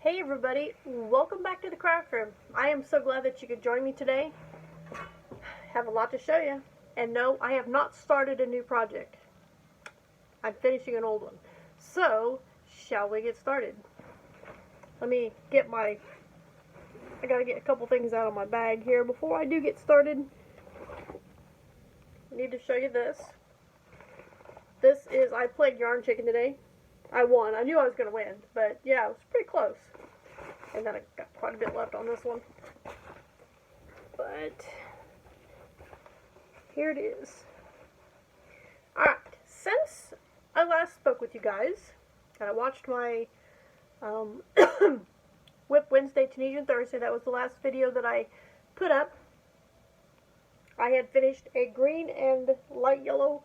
Hey everybody, welcome back to the craft room. I am so glad that you could join me today. Have a lot to show you. And no, I have not started a new project. I'm finishing an old one. So, shall we get started? Let me get I gotta get a couple things out of my bag here before I do get started. I need to show you this. I played Yarn Chicken today. I won. I knew I was going to win, but yeah, it was pretty close. And then I got quite a bit left on this one. But here it is. Alright, since I last spoke with you guys, and I watched my WIP Wednesday, Tunisian Thursday, that was the last video that I put up. I had finished a green and light yellow,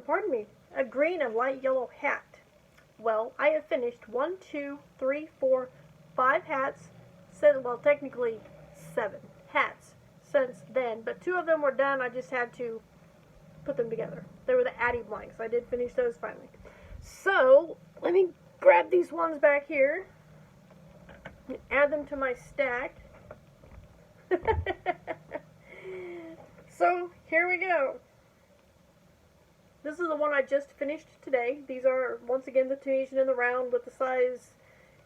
pardon me, a green and light yellow hat. Well, I have finished 1, 2, 3, 4, 5 hats, well, technically 7 hats since then, but 2 of them were done. I just had to put them together. They were the Addy blanks. I did finish those finally. So, let me grab these ones back here and add them to my stack. So, here we go. This is the one I just finished today. These are, once again, the Tunisian in the round with the size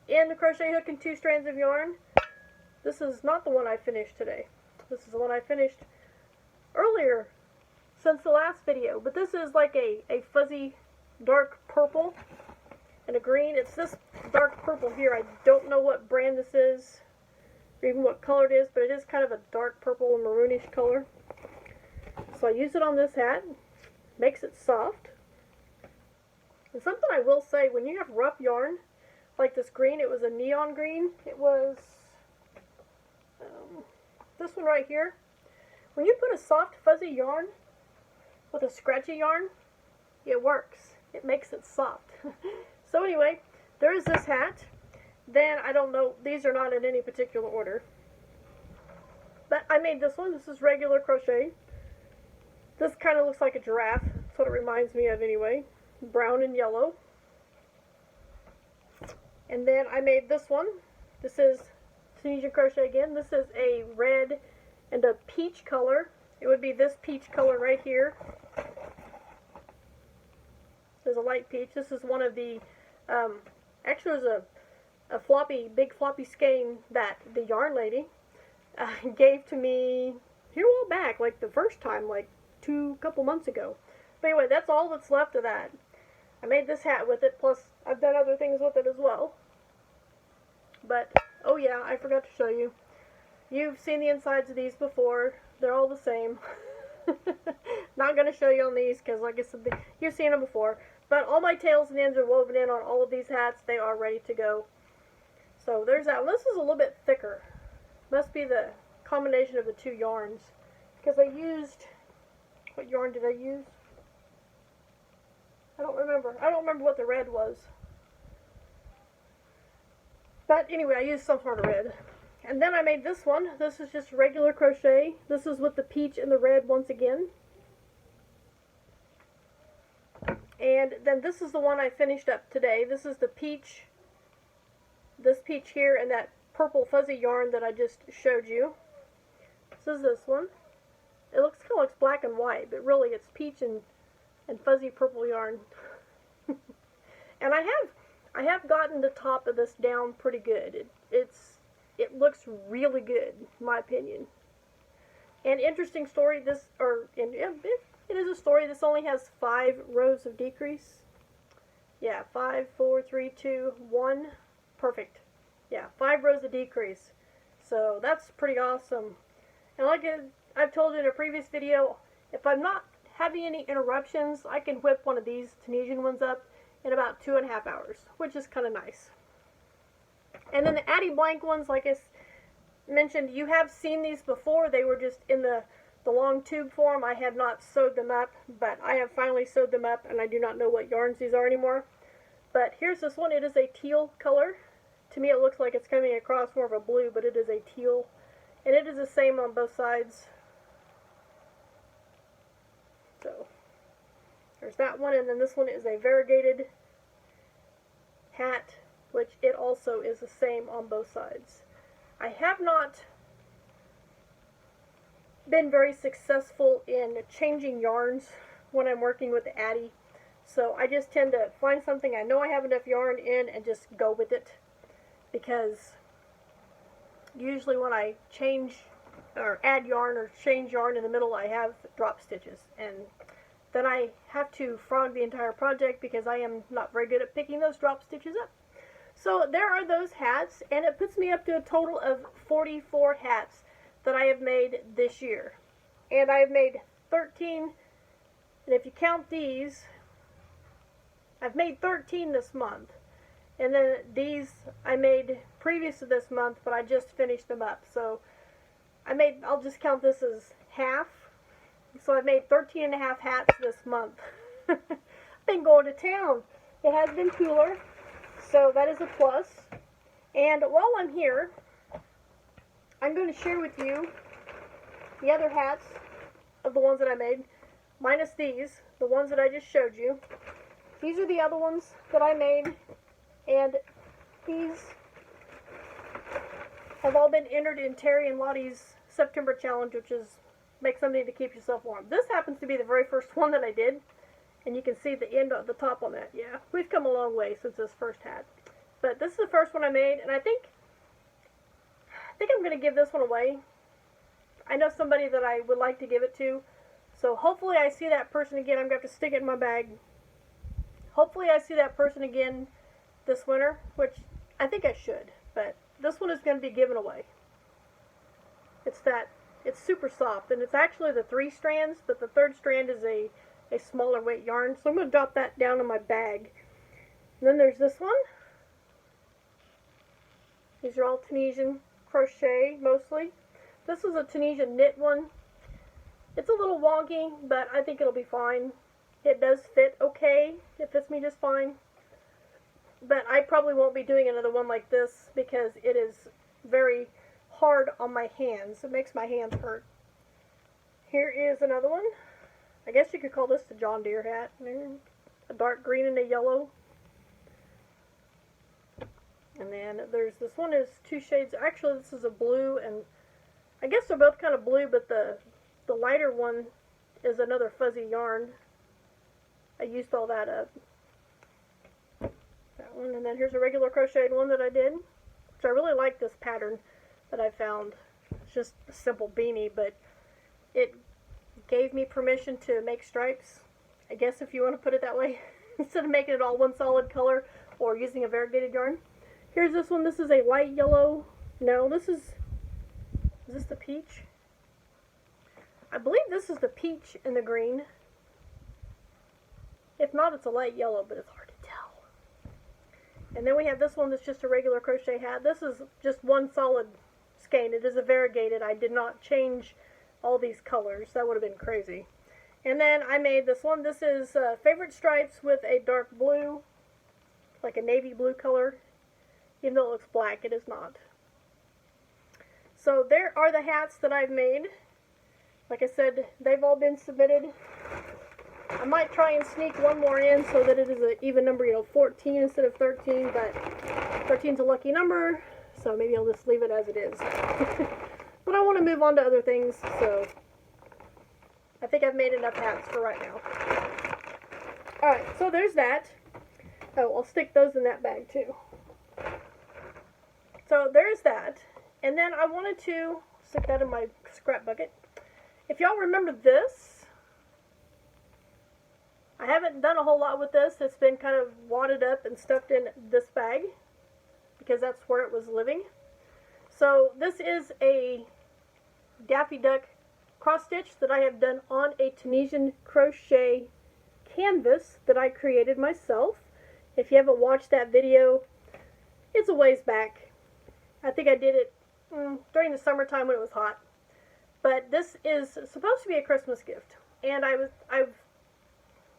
in the crochet hook and 2 strands of yarn. This is not the one I finished today. This is the one I finished earlier since the last video. But this is like a fuzzy dark purple and a green. It's this dark purple here. I don't know what brand this is or even what color it is, but it is kind of a dark purple and maroonish color. So I use it on this hat. Makes it soft. And something I will say, when you have rough yarn, like this green, it was a neon green. It was this one right here. When you put a soft fuzzy yarn with a scratchy yarn, it works. It makes it soft. So anyway, there is this hat. Then, I don't know, these are not in any particular order. But I made this one. This is regular crochet. This kind of looks like a giraffe. That's what it reminds me of anyway. Brown and yellow. And then I made this one. This is Tunisian crochet again. This is a red and a peach color. It would be this peach color right here. There's a light peach. This is one of the, actually there's a big floppy skein that the yarn lady gave to me here a while back, like the first time, like couple months ago. But anyway, that's all that's left of that. I made this hat with it, plus I've done other things with it as well. But, oh yeah, I forgot to show you. You've seen the insides of these before. They're all the same. Not going to show you on these, because like I said, you've seen them before. But all my tails and ends are woven in on all of these hats. They are ready to go. So there's that one. This is a little bit thicker. Must be the combination of the 2 yarns. Because I used... What yarn did I use? I don't remember. I don't remember what the red was. But anyway, I used some sort of red. And then I made this one. This is just regular crochet. This is with the peach and the red once again. And then this is the one I finished up today. This is the peach. This peach here and that purple fuzzy yarn that I just showed you. This is this one. It kind of looks black and white, but really it's peach and fuzzy purple yarn. And I have gotten the top of this down pretty good. It looks really good, in my opinion. And interesting story, it is a story. This only has 5 rows of decrease. Yeah, 5, 4, 3, 2, 1. Perfect. Yeah, 5 rows of decrease. So that's pretty awesome. And like I've told you in a previous video, if I'm not having any interruptions, I can whip one of these Tunisian ones up in about 2.5 hours, which is kind of nice. And then the Addy blank ones, like I mentioned, you have seen these before. They were just in the long tube form. I had not sewed them up, but I have finally sewed them up, and I do not know what yarns these are anymore. But here's this one. It is a teal color. To me, it looks like it's coming across more of a blue, but it is a teal. And it is the same on both sides. So, there's that one, and then this one is a variegated hat, which it also is the same on both sides. I have not been very successful in changing yarns when I'm working with the Addy, so I just tend to find something I know I have enough yarn in and just go with it, because usually when I change or add yarn or change yarn in the middle, I have drop stitches, and then I have to frog the entire project because I am not very good at picking those drop stitches up. So there are those hats, and it puts me up to a total of 44 hats that I have made this year. And I have made 13, and if you count these, I've made 13 this month. And then these I made previous to this month, but I just finished them up. So I'll just count this as half. So I've made 13 and a half hats this month. I've been going to town. It has been cooler, so that is a plus. And while I'm here, I'm going to share with you the other hats of the ones that I made, minus these, the ones that I just showed you. These are the other ones that I made, and these have all been entered in Terry and Lottie's September challenge, which is make something to keep yourself warm. This happens to be the very first one that I did, and you can see the end of the top on that. Yeah, we've come a long way since this first hat. But this is the first one I made, and I think I'm going to give this one away. I know somebody that I would like to give it to, so hopefully I see that person again. I'm going to have to stick it in my bag. Hopefully I see that person again this winter, which I think I should, but this one is going to be given away. It's super soft, and it's actually the 3 strands, but the 3rd strand is a smaller weight yarn, so I'm going to drop that down in my bag. And then there's this one. These are all Tunisian crochet, mostly. This is a Tunisian knit one. It's a little wonky, but I think it'll be fine. It does fit okay. It fits me just fine. But I probably won't be doing another one like this because it is very hard on my hands. It makes my hands hurt. Here is another one. I guess you could call this the John Deere hat. A dark green and a yellow. And then there's this one is 2 shades. Actually, this is a blue, and I guess they're both kind of blue, but the lighter one is another fuzzy yarn. I used all that up. That one, and then here's a regular crocheted one that I did. So I really like this pattern that I found. It's just a simple beanie, but it gave me permission to make stripes, I guess, if you want to put it that way, instead of making it all one solid color or using a variegated yarn. Here's this one. This is a light yellow. No, is this the peach? I believe this is the peach and the green. If not, it's a light yellow, but it's hard to tell. And then we have this one that's just a regular crochet hat. This is just one solid skein. It is a variegated. I did not change all these colors. That would have been crazy. And then I made this one. This is Favorite Stripes with a dark blue, like a navy blue color. Even though it looks black, it is not. So there are the hats that I've made. Like I said, they've all been submitted. I might try and sneak one more in so that it is an even number, 14 instead of 13, but 13 is a lucky number, so maybe I'll just leave it as it is. But I want to move on to other things, so I think I've made enough hats for right now. Alright, so there's that. Oh, I'll stick those in that bag too. So there's that. And then I wanted to stick that in my scrap bucket. If y'all remember this, I haven't done a whole lot with this. It's been kind of wadded up and stuffed in this bag because that's where it was living. So this is a Daffy Duck cross stitch that I have done on a Tunisian crochet canvas that I created myself. If you haven't watched that video, it's a ways back. I think I did it during the summertime when it was hot. But this is supposed to be a Christmas gift. And I've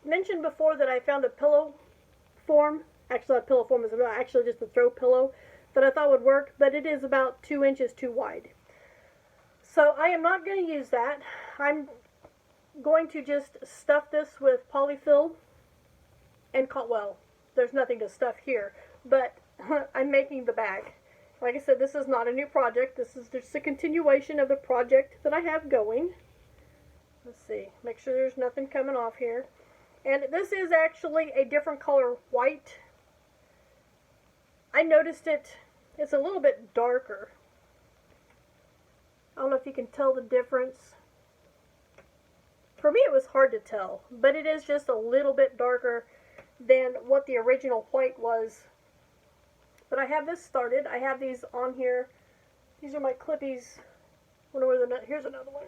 mentioned before that I found a pillow form. Actually, not a pillow form, it's actually just a throw pillow that I thought would work, but it is about 2 inches too wide. So I am not going to use that. I'm going to just stuff this with polyfill and well, there's nothing to stuff here, but I'm making the bag. Like I said, this is not a new project. This is just a continuation of the project that I have going. Let's see. Make sure there's nothing coming off here. And this is actually a different color white. I noticed it's a little bit darker. I don't know if you can tell the difference. For me, it was hard to tell, but it is just a little bit darker than what the original white was. But I have this started. I have these on here. These are my clippies. Wonder where the here's another one.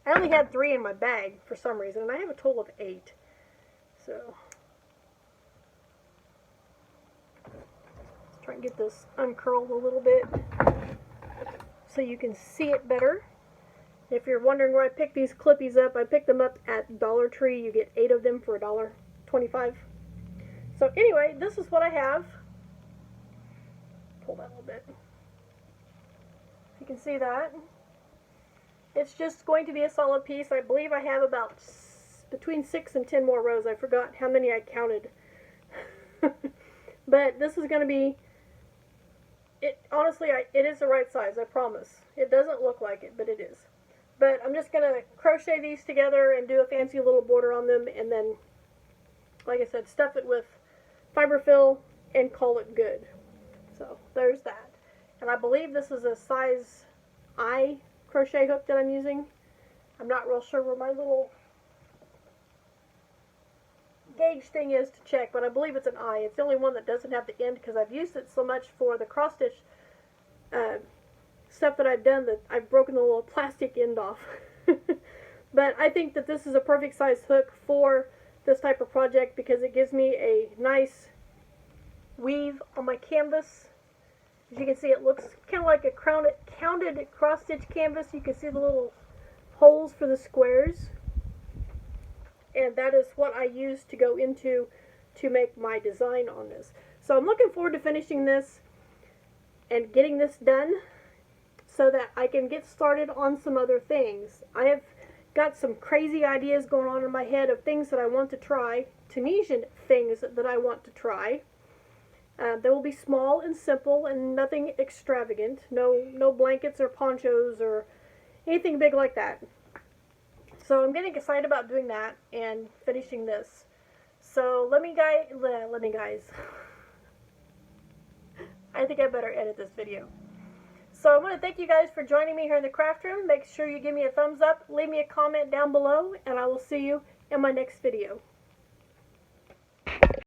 I only had 3 in my bag for some reason, and I have a total of 8. So let's try and get this uncurled a little bit so you can see it better. If you're wondering where I picked these clippies up, I picked them up at Dollar Tree. You get 8 of them for $1.25. So anyway, this is what I have. Pull that a little bit. You can see that. It's just going to be a solid piece. I believe I have about between 6 and 10 more rows. I forgot how many I counted. But this is going to be, honestly, it is the right size, I promise. It doesn't look like it, but it is. But I'm just going to crochet these together and do a fancy little border on them, and then, like I said, stuff it with fiberfill and call it good. So there's that. And I believe this is a size I crochet hook that I'm using. I'm not real sure where my little gauge thing is to check, but I believe it's an I. It's the only one that doesn't have the end because I've used it so much for the cross stitch stuff that I've done that I've broken the little plastic end off. But I think that this is a perfect size hook for this type of project because it gives me a nice weave on my canvas. As you can see, it looks kind of like a counted cross-stitch canvas. You can see the little holes for the squares. And that is what I use to go into to make my design on this. So I'm looking forward to finishing this and getting this done so that I can get started on some other things. I have got some crazy ideas going on in my head of things that I want to try, Tunisian things that I want to try. They will be small and simple and nothing extravagant. No blankets or ponchos or anything big like that. So I'm getting excited about doing that and finishing this. So let me guys. I think I better edit this video. So I want to thank you guys for joining me here in the craft room. Make sure you give me a thumbs up, leave me a comment down below, and I will see you in my next video.